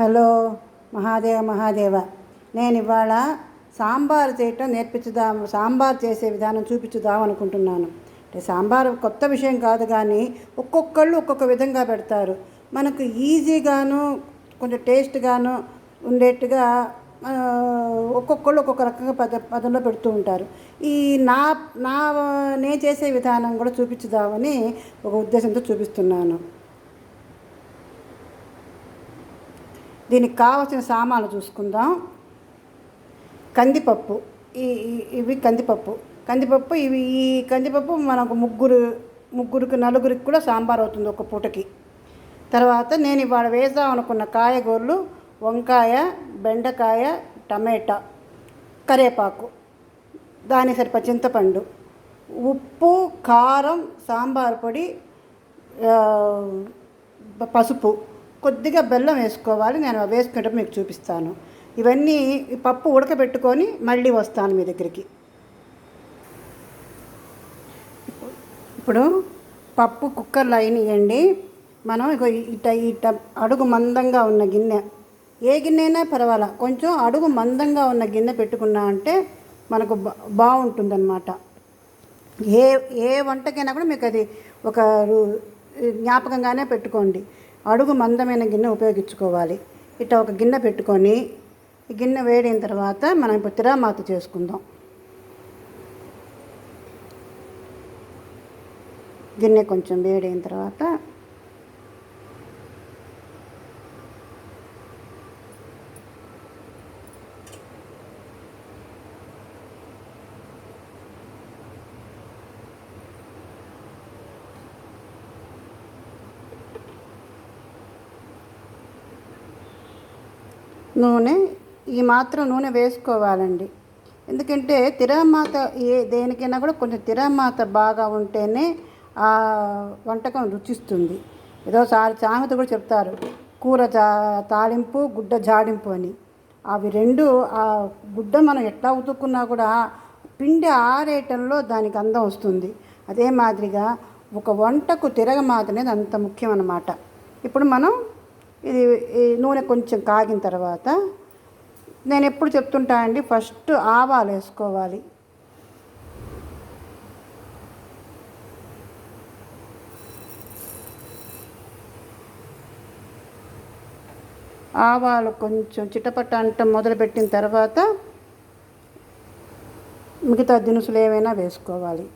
Hello Mahadeva Mahadeva. నేను ఇవాళ సాంబార్ చేయటం సాంబార్ చేసే విధానం చూపించుదాం అనుకుంటున్నాను. అంటే సాంబార్ కొత్త విషయం కాదు, కానీ ఒక్కొక్కళ్ళు ఒక్కొక్క విధంగా పెడతారు. మనకు ఈజీగాను కొంచెం టేస్ట్గాను ఉండేట్టుగా ఒక్కొక్కళ్ళు ఒక్కొక్క రకంగా పదంలో పెడుతూ ఉంటారు. ఈ నా నా నేను చేసే విధానం కూడా చూపించుదామని ఒక ఉద్దేశంతో చూపిస్తున్నాను. దీనికి కావలసిన సామాన్లు చూసుకుందాం. కందిపప్పు, ఇవి కందిపప్పు ఈ కందిపప్పు మనకు ముగ్గురికి నలుగురికి కూడా సాంబార్ అవుతుంది ఒక పూటకి. తర్వాత నేను ఇవాళ వేద్దాం అనుకున్న కాయగూరలు వంకాయ, బెండకాయ, టమాటా, కరివేపాకు, దాని సరిపడా చింతపండు, ఉప్పు, కారం, సాంబార్ పొడి, పసుపు, కొద్దిగా బెల్లం వేసుకోవాలి. నేను వేసుకునేటప్పుడు మీకు చూపిస్తాను. ఇవన్నీ పప్పు ఉడకబెట్టుకొని మళ్ళీ వస్తాను మీ దగ్గరికి. ఇప్పుడు పప్పు కుక్కర్లో అయినాయండి. మనం ఇట అడుగు మందంగా ఉన్న గిన్నె, ఏ గిన్నె అయినా పర్వాలా, కొంచెం అడుగు మందంగా ఉన్న గిన్నె పెట్టుకున్నా అంటే మనకు బాగుంటుందన్నమాట. ఏ వంటకైనా కూడా మీకు అది ఒక జ్ఞాపకంగానే పెట్టుకోండి. అడుగు మందమైన గిన్నె ఉపయోగించుకోవాలి. ఇట్లా ఒక గిన్నె పెట్టుకొని ఈ గిన్నె వేడైన తర్వాత మనం ఇప్పుడు తిరామాత చేసుకుందాం. గిన్నె కొంచెం వేడైన తర్వాత ఈ మాత్రం నూనె వేసుకోవాలండి. ఎందుకంటే తిరామాత దేనికైనా కూడా కొంచెం తిరామాత బాగా ఉంటేనే ఆ వంటకం రుచిస్తుంది. ఏదో సామెత కూడా చెప్తారు, కూర తాలింపు గుడ్డ జాడింపు అని. అవి రెండు, ఆ గుడ్డ మనం ఎట్లా ఉతుక్కున్నా కూడా పిండి ఆరేయటంలో దానికి అందం వస్తుంది. అదే మాదిరిగా ఒక వంటకు తిరగమాత అనేది అంత ముఖ్యం అన్నమాట. ఇప్పుడు మనం ఈ నూనె కొంచెం కాగిన తర్వాత నేను ఎప్పుడు చెప్తుంటా అండి, ఫస్ట్ ఆవాలు వేసుకోవాలి. ఆవాలు కొంచెం చిటపట అంట మొదలుపెట్టిన తర్వాత మిగతా దినుసులు ఏమైనా వేసుకోవాలి.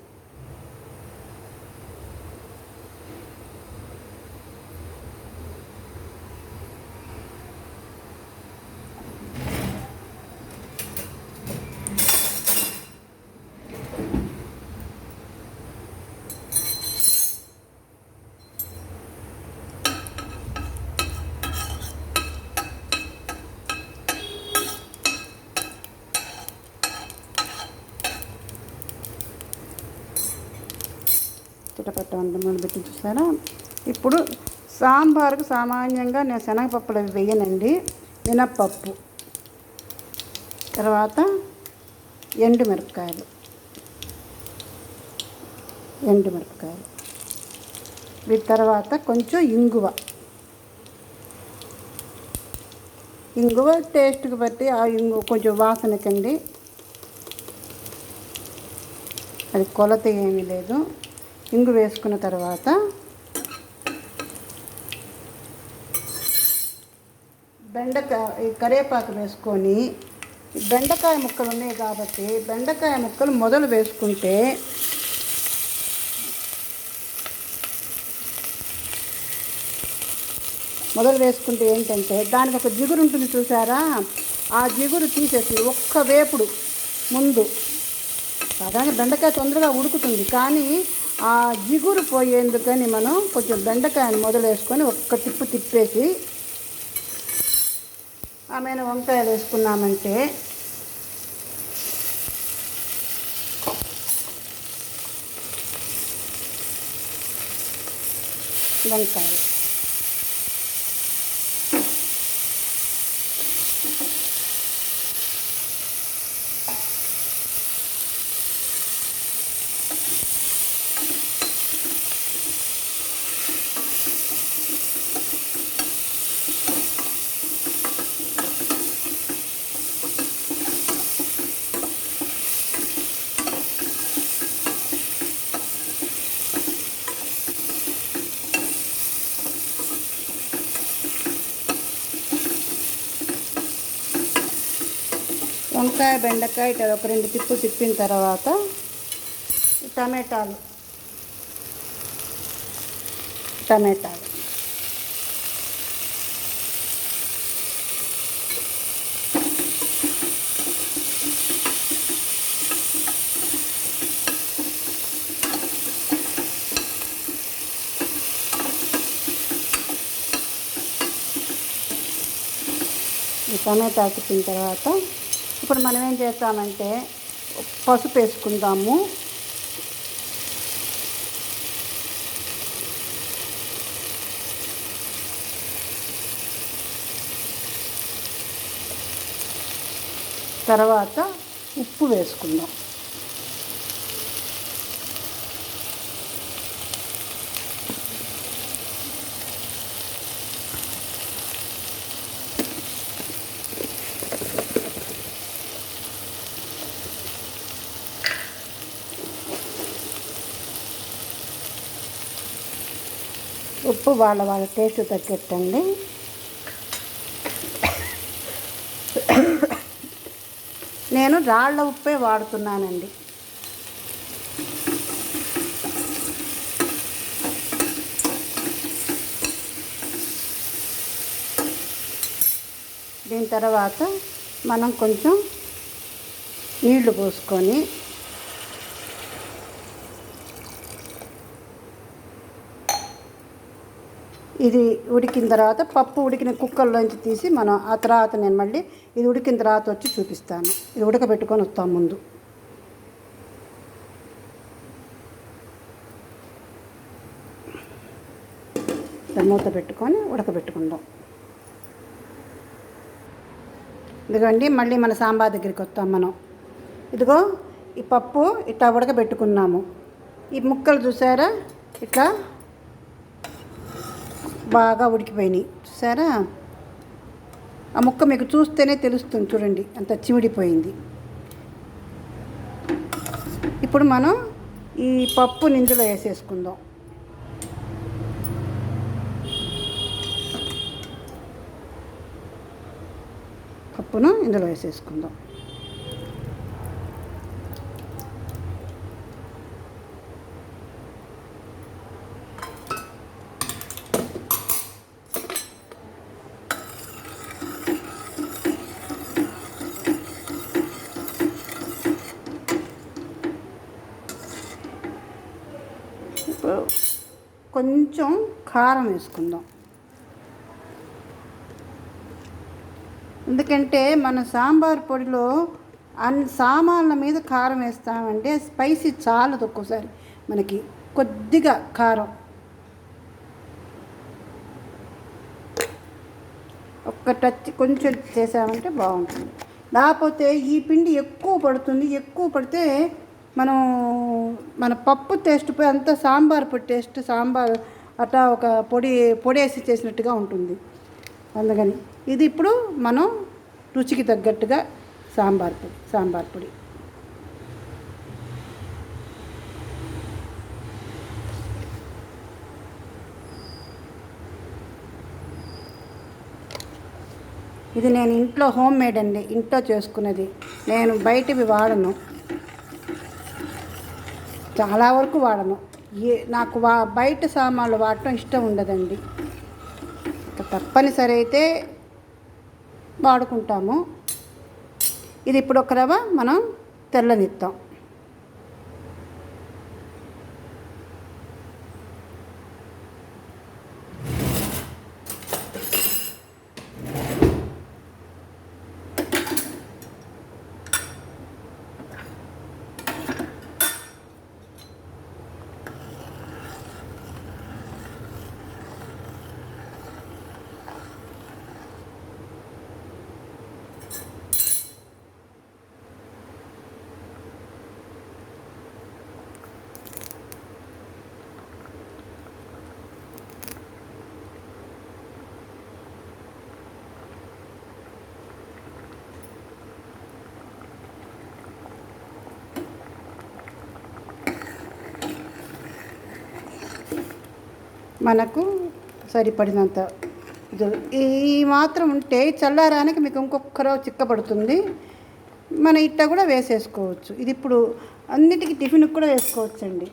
చిటపట్ట మొదలుపెట్టి చూసారా. ఇప్పుడు సాంబారుకు సామాన్యంగా నేను శనగపప్పులు అవి వేయనండి, మినప్పప్పు, తర్వాత ఎండుమిరపకాయలు వీటి తర్వాత కొంచెం ఇంగువ టేస్ట్కి బట్టి ఆ ఇంగువ కొంచెం వాసనకండి, అది కొలత ఏమీ లేదు. ఇంగు వేసుకున్న తర్వాత కరివేపాకు వేసుకొని, బెండకాయ ముక్కలు ఉన్నాయి కాబట్టి బెండకాయ ముక్కలు మొదలు వేసుకుంటే ఏంటంటే దానికి ఒక జిగురు ఉంటుంది చూసారా, ఆ జిగురు తీసేసి ఒక్క వేపుడు ముందు, సాధారణ బెండకాయ తొందరగా ఉడుకుతుంది, కానీ ఆ జిగురు పోయేందుకని మనం కొంచెం బెండకాయను మొదలు వేసుకొని ఒక్క తిప్పేసి ఆమెను వంకాయలు వేసుకున్నామంటే వంకాయలు వంకాయ బెండకాయ ఇట్లా ఒక 2 తిప్పులు తిప్పిన తర్వాత టమాటాలు ఈ టమాటా తిప్పిన తర్వాత ఇప్పుడు మనం ఏం చేస్తామంటే పసుపు వేసుకుందాము. తర్వాత ఉప్పు వేసుకుందాం. ఉప్పు వాళ్ళ టేస్ట్ తగ్గట్టండి. నేను రాళ్ళ ఉప్పే వాడుతున్నానండి. దీని తర్వాత మనం కొంచెం నీళ్లు పోసుకొని ఇది ఉడికిన తర్వాత పప్పు ఉడికిన కుక్కర్లోంచి తీసి మనం ఆ తర్వాత నేను మళ్ళీ ఇది ఉడికిన తర్వాత వచ్చి చూపిస్తాను. ఇది ఉడకబెట్టుకొని వస్తాం ముందు. మూత పెట్టుకొని ఉడకబెట్టుకుందాం. ఇదిగోండి మళ్ళీ మన సాంబార్ దగ్గరికి వస్తాం మనం. ఇదిగో ఈ పప్పు ఇట్లా ఉడకబెట్టుకున్నాము. ఈ ముక్కలు చూసారా ఇట్లా బాగా ఉడికిపోయినాయి. చూసారా ఆ ముక్క మీకు చూస్తేనే తెలుస్తుంది. చూడండి అంత చివిడిపోయింది. ఇప్పుడు మనం ఈ పప్పుని ఇందులో వేసేసుకుందాం. పప్పును ఇందులో వేసేసుకుందాం. కొంచెం కారం వేసుకుందాం. ఎందుకంటే మన సాంబార్ పొడిలో సామాన్ల మీద కారం వేస్తామంటే స్పైసీ చాలదు. ఒక్కోసారి మనకి కొద్దిగా కారం ఒక్క టచ్ కొంచెం చేసామంటే బాగుంటుంది. లేకపోతే ఈ పిండి ఎక్కువ పడుతుంది. ఎక్కువ పడితే మన పప్పు టేస్ట్ పోయి అంతా సాంబార్ పొడి టేస్ట్ సాంబార్ అట్లా ఒక పొడేసి చేసినట్టుగా ఉంటుంది. అందుకని ఇది ఇప్పుడు మనం రుచికి తగ్గట్టుగా సాంబార్ పొడి ఇది నేను ఇంట్లో హోమ్ మేడ్ అండి. ఇంట్లో చేసుకున్నది. నేను బయటవి వాడను. చాలా వరకు వాడను. నాకు బయట సామాన్లు వాడటం ఇష్టం ఉండదండి. తప్పనిసరి అయితే వాడుకుంటాము. ఇది ఇప్పుడు ఒక రవ్వ మనం తెల్లనిస్తాం. మనకు సరిపడినంత ఈ మాత్రం ఉంటే చల్లారానికి మీకు ఇంకొక రవ్వ చిక్కబడుతుంది. మన ఇట్లా కూడా వేసేసుకోవచ్చు. ఇది ఇప్పుడు అన్నిటికీ టిఫిన్కి కూడా వేసుకోవచ్చండి.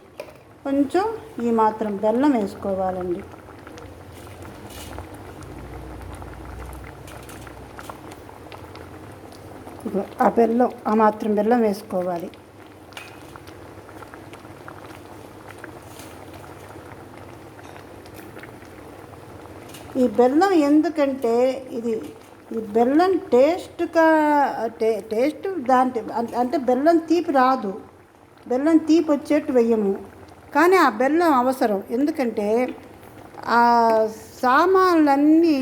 కొంచెం ఈ మాత్రం బెల్లం వేసుకోవాలండి. ఆ మాత్రం బెల్లం వేసుకోవాలి. ఈ బెల్లం ఎందుకంటే ఈ బెల్లం టేస్ట్ దాంట్లో అంటే బెల్లం తీపి రాదు, బెల్లం తీపి వచ్చేట్టు వెయ్యము. కానీ ఆ బెల్లం అవసరం. ఎందుకంటే ఆ సామాన్లన్నీ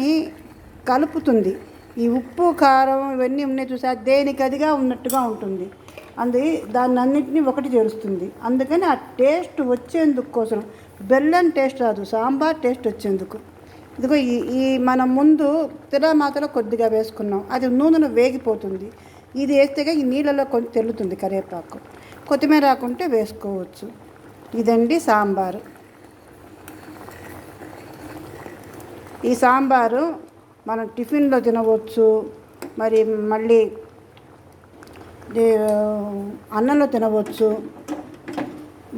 కలుపుతుంది. ఈ ఉప్పు కారం ఇవన్నీ ఉన్నాయి చూసా, దేనికి అదిగా ఉన్నట్టుగా ఉంటుంది. దాన్ని అన్నింటినీ ఒకటి చేరుస్తుంది. అందుకని ఆ టేస్ట్ వచ్చేందుకు కోసం బెల్లం టేస్ట్ రాదు, సాంబార్ టేస్ట్ వచ్చేందుకు. ఇదిగో ఈ మనం ముందు తిరామాతలో కొద్దిగా వేసుకున్నాం, అది నూనెలో వేగిపోతుంది. ఇది వేస్తేగా ఈ నీళ్ళలో కొంచెం తెల్లుతుంది కరివేపాకు. కొత్తిమీర రాకుంటే వేసుకోవచ్చు. ఇదండి సాంబారు. ఈ సాంబారు మనం టిఫిన్లో తినవచ్చు, మరి మళ్ళీ అన్నంలో తినవచ్చు,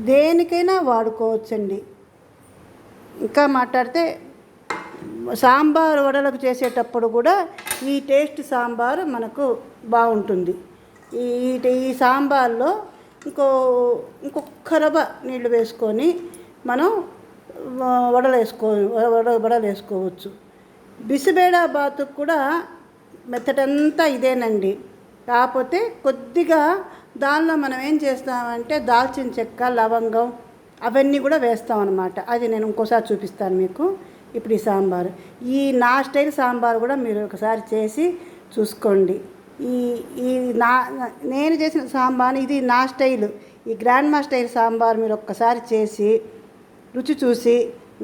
దేనికైనా వాడుకోవచ్చండి. ఇంకా మాట్లాడితే సాంబారు వడలకు చేసేటప్పుడు కూడా ఈ టేస్ట్ సాంబారు మనకు బాగుంటుంది. ఈ సాంబార్లో ఇంకొక రవ్వ నీళ్ళు వేసుకొని మనం వడలు వేసుకోవచ్చు. బిసిబేళాబాతుకు కూడా మెథడ్ అంతా ఇదేనండి. కాకపోతే కొద్దిగా దానిలో మనం ఏం చేస్తామంటే దాల్చిన చెక్క, లవంగం అవన్నీ కూడా వేస్తామన్నమాట. అది నేను ఇంకోసారి చూపిస్తాను మీకు. ఇప్పుడు ఈ సాంబారు, నా స్టైల్ సాంబారు కూడా మీరు ఒకసారి చేసి చూసుకోండి. నేను చేసిన సాంబార్ ఇది నా స్టైలు, ఈ గ్రాండ్ మా స్టైల్ సాంబార్ మీరు ఒక్కసారి చేసి రుచి చూసి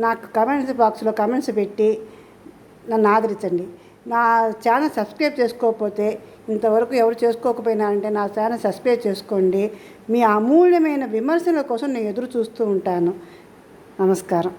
నాకు కమెంట్స్ బాక్స్లో కమెంట్స్ పెట్టి నన్ను ఆదరించండి. నా ఛానల్ సబ్స్క్రైబ్ చేసుకోకపోతే, ఇంతవరకు ఎవరు చేసుకోకపోయినా అంటే నా ఛానల్ సబ్స్క్రైబ్ చేసుకోండి. మీ అమూల్యమైన విమర్శల కోసం నేను ఎదురు చూస్తూ ఉంటాను. నమస్కారం.